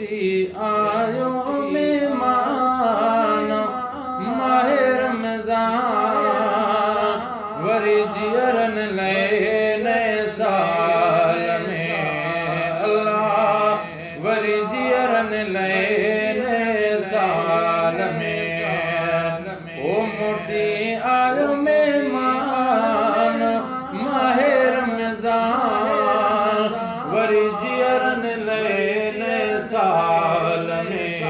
आयो मेहमान माहे रमज़ान वरी जियरन नए साल में अल्लाह वरी जियरन नए साल में ओ मोटी आयो मेहमान माहे रमज़ान वरी जियरन नए साल में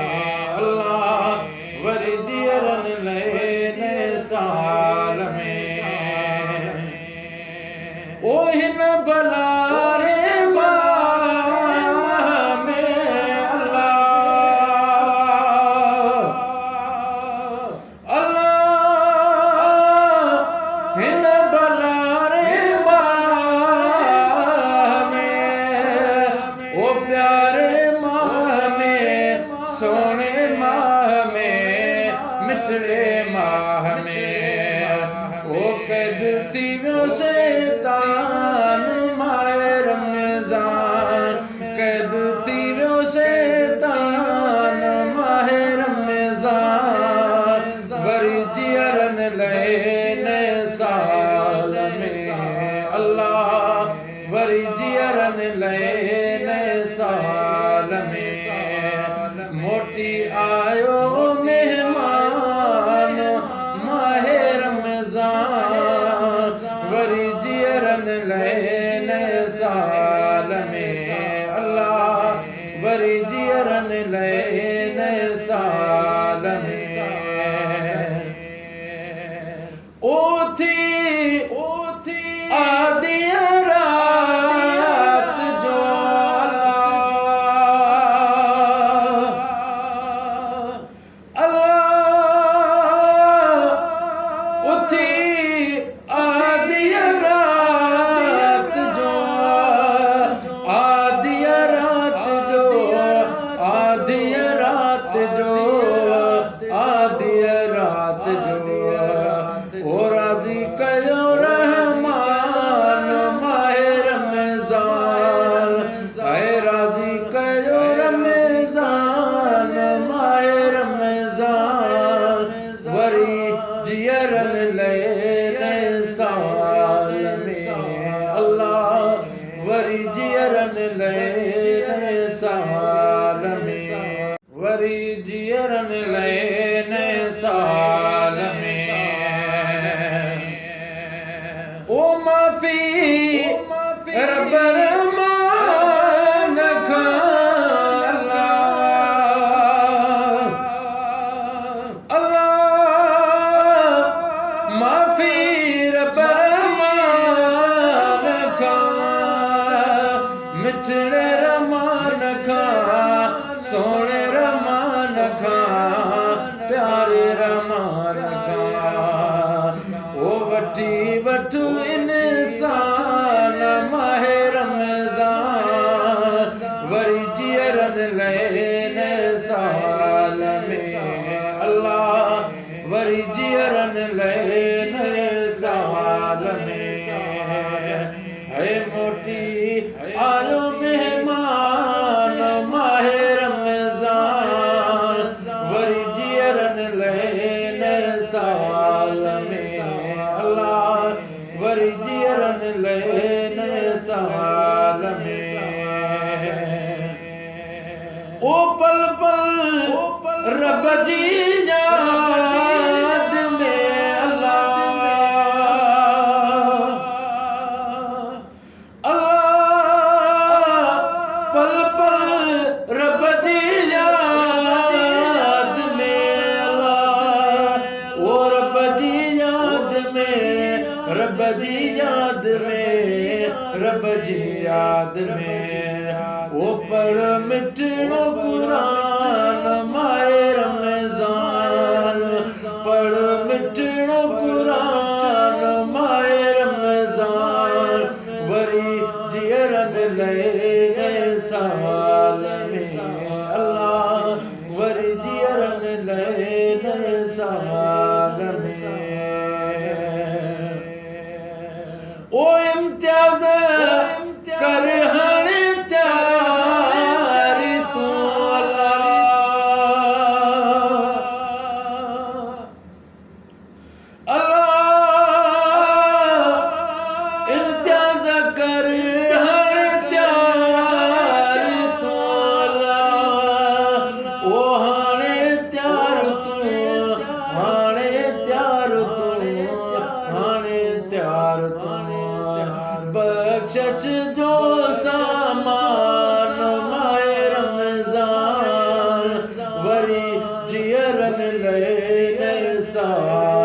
अल्लाह वरी जियरन नए साल में ओ हिन भलारे सोने माह में मिठड़े माह में ओ कैद थी वियो शैतान माहे रमज़ान कैद थी वियो शैतान माहे रमज़ान वरी जियरन नए साल में अल्लाह वरी जियरन नए साल में मोटी आयो मेहमान माहे रमज़ान वरी जियरन नए साल में अल्लाह वरी जियरन नए साल में ओ थी आदि रात जो ओ राज़ी कयो रहमान माहे रमज़ान ऐ राज़ी कयो रमज़ान माहे रमज़ान वरी जियरन नए साल में अल्लाह वरी जियरन नए साल में वरी जियरन नए साल में ओ माफ़ी रब रहमान खां अल्लाह माफ़ी रब रहमान खां मिठड़े रहमान खां सोने रहमान खां प्यारे रहमान खां ओ वठी वठु इंसान माहे रमज़ान वरी जियरन नए साल में अल्लाह वरी जियरन नए साल में है मोटी आयो मेहमान माहे रमज़ान वरी जियरन नए साल में अल्लाह वरी जियरन नए साल में ओ पल पल रब जी याद में अल्लाह पल पल रब जी याद में अल्लाह ओ रब जी याद में रब जी याद में रब जी याद में ओ पढ़ मिठड़ो कुरान माहे रमज़ान पढ़ मिठड़ो कुरान माहे रमज़ान वरी जियरन नए साल में अल्लाह वरी जियरन नए साल में ओ इम्तियाज़ कर हाणे त्यारी तूं अल्लाह इम्तियाज कर हर त्यार तू अल्लाह ओ हाणे त्यार तू हाणे त्यार तू हाणे त्यार तू बख्शच जो सामान माए रमज़ान वरी जियरन ले नए साल